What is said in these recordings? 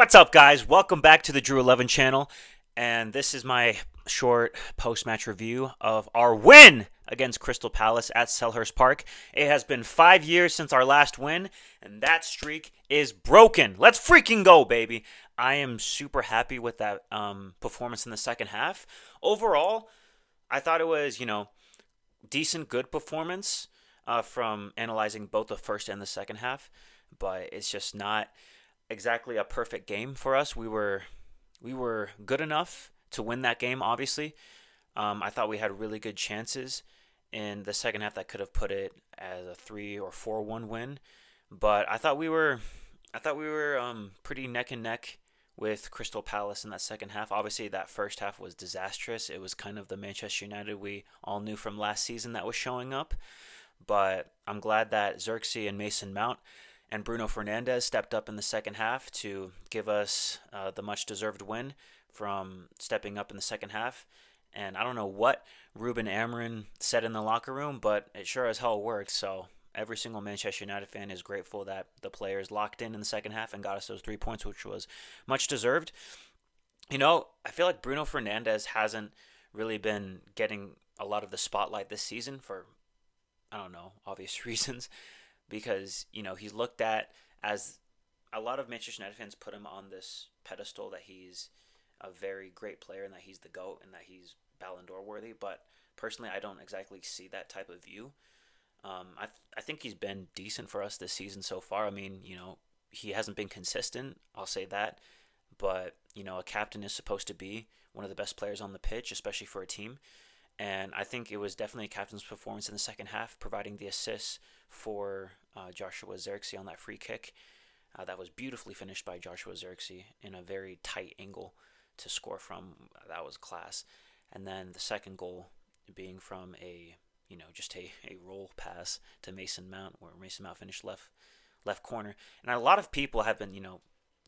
What's up, guys? Welcome back to the Drew 11 channel, and this is my short post-match review of our win against Crystal Palace at Selhurst Park. It has been 5 years since our last win, and that streak is broken. Let's freaking go, baby! I am super happy with that performance in the second half. Overall, I thought it was, decent, good performance from analyzing both the first and the second half, but it's just not exactly a perfect game for us. We were good enough to win that game. Obviously, I thought we had really good chances in the second half that could have put it as a 3 or 4-1 win. But I thought we were pretty neck and neck with Crystal Palace in that second half. Obviously, that first half was disastrous. It was kind of the Manchester United we all knew from last season that was showing up. But I'm glad that Xerxes and Mason Mount and Bruno Fernandes stepped up in the second half to give us the much deserved win from stepping up in the second half. And I don't know what Ruben Amorim said in the locker room, but it sure as hell worked. So every single Manchester United fan is grateful that the players locked in the second half and got us those 3 points, which was much deserved. I feel like Bruno Fernandes hasn't really been getting a lot of the spotlight this season for, I don't know, obvious reasons, because he's looked at as a lot of Manchester United fans put him on this pedestal that he's a very great player and that he's the GOAT and that he's Ballon d'Or worthy. But personally, I don't exactly see that type of view. I think he's been decent for us this season so far. I mean, he hasn't been consistent. I'll say that. But a captain is supposed to be one of the best players on the pitch, especially for a team. And I think it was definitely a captain's performance in the second half, providing the assists for Joshua Xerxes on that free kick. That was beautifully finished by Joshua Xerxes in a very tight angle to score from. That was class. And then the second goal being from just a roll pass to Mason Mount, where Mason Mount finished left corner. And a lot of people have been,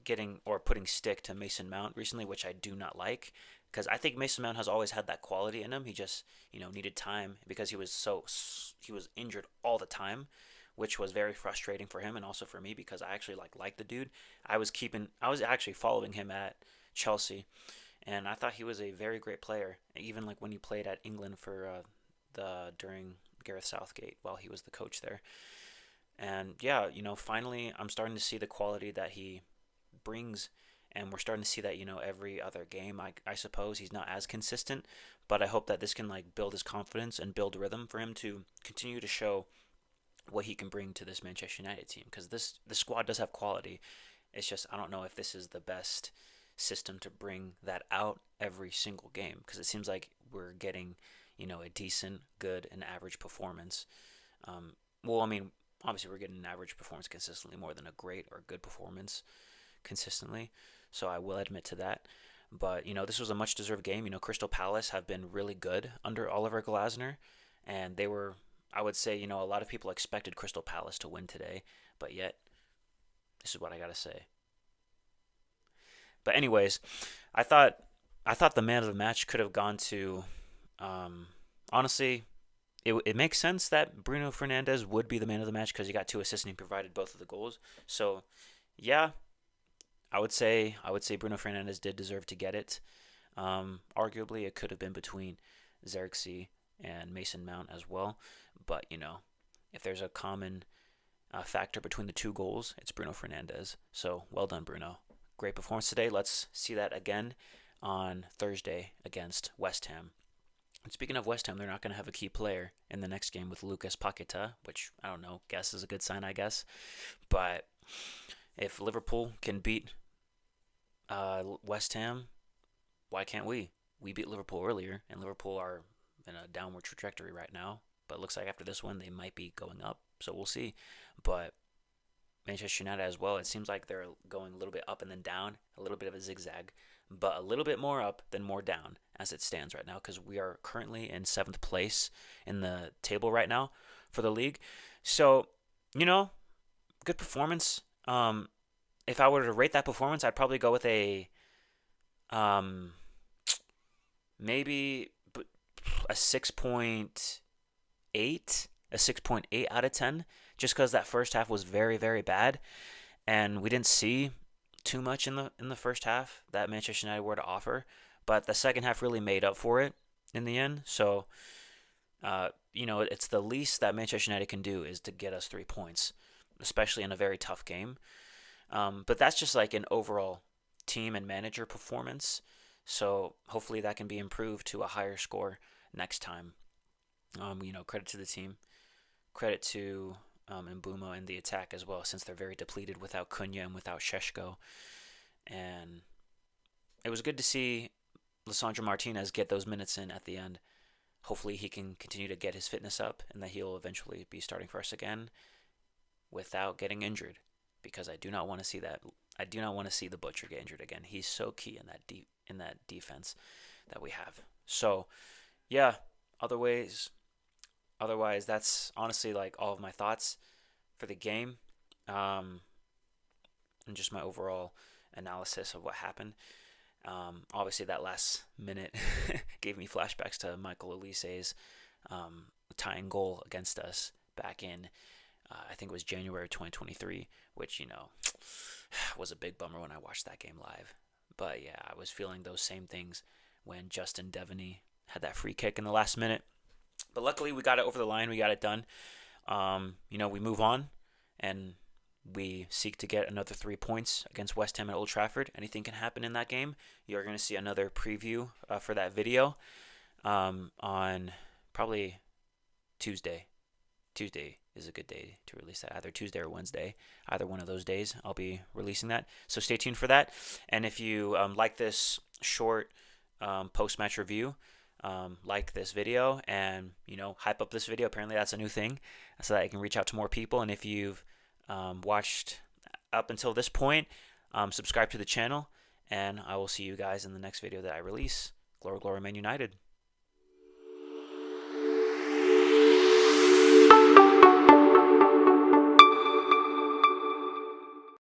getting or putting stick to Mason Mount recently, which I do not like, because I think Mason Mount has always had that quality in him. He just needed time because he was injured all the time, which was very frustrating for him and also for me because I actually like the dude. I was actually following him at Chelsea, and I thought he was a very great player. Even like when he played at England for during Gareth Southgate while he was the coach there. And yeah, finally I'm starting to see the quality that he brings, and we're starting to see that every other game. I suppose he's not as consistent, but I hope that this can build his confidence and build rhythm for him to continue to show what he can bring to this Manchester United team, because the squad does have quality. It's just I don't know if this is the best system to bring that out every single game, because it seems like we're getting a decent, good, and average performance. Well, I mean, obviously we're getting an average performance consistently more than a great or good performance consistently. So I will admit to that. But this was a much deserved game. Crystal Palace have been really good under Oliver Glasner, and they were, I would say, a lot of people expected Crystal Palace to win today, but yet this is what I gotta say. But anyways, I thought the man of the match could have gone to, honestly, it makes sense that Bruno Fernandes would be the man of the match because he got 2 assists and he provided both of the goals. So yeah, I would say Bruno Fernandes did deserve to get it. Arguably, it could have been between Xerxes and Mason Mount as well. But if there's a common factor between the two goals, it's Bruno Fernandes. So well done, Bruno. Great performance today. Let's see that again on Thursday against West Ham. And speaking of West Ham, they're not going to have a key player in the next game with Lucas Paqueta, which I don't know, guess is a good sign, I guess. But if Liverpool can beat West Ham, why can't we? We beat Liverpool earlier, and Liverpool are in a downward trajectory right now. But it looks like after this one, they might be going up. So we'll see. But Manchester United as well, it seems like they're going a little bit up and then down, a little bit of a zigzag, but a little bit more up than more down as it stands right now, because we are currently in 7th place in the table right now for the league. So, good performance. If I were to rate that performance, I'd probably go with a maybe a 6.8, a 6.8 out of 10, just because that first half was very, very bad, and we didn't see too much in the first half that Manchester United were to offer, but the second half really made up for it in the end. So, it's the least that Manchester United can do is to get us 3 points, especially in a very tough game. But that's just like an overall team and manager performance. So hopefully that can be improved to a higher score next time. Credit to the team, credit to Mbeumo and the attack as well, since they're very depleted without Cunha and without Šeško. And it was good to see Lisandro Martinez get those minutes in at the end. Hopefully he can continue to get his fitness up and that he'll eventually be starting for us again without getting injured, because I do not want to see that. I do not want to see the Butcher get injured again. He's so key in that defense that we have. So, yeah, otherwise, that's honestly like all of my thoughts for the game, and just my overall analysis of what happened. Obviously, that last minute gave me flashbacks to Michael Olise's tying goal against us back in, I think it was January 2023, which, was a big bummer when I watched that game live. But yeah, I was feeling those same things when Justin Devaney had that free kick in the last minute. But luckily, we got it over the line. We got it done. We move on, and we seek to get another 3 points against West Ham at Old Trafford. Anything can happen in that game. You're going to see another preview for that video on probably Tuesday. Tuesday is a good day to release that, either Tuesday or Wednesday. Either one of those days, I'll be releasing that. So stay tuned for that. And if you like this short post-match review, like this video and, hype up this video. Apparently that's a new thing, so that I can reach out to more people. And if you've watched up until this point, subscribe to the channel, and I will see you guys in the next video that I release. Glory, glory, Man United.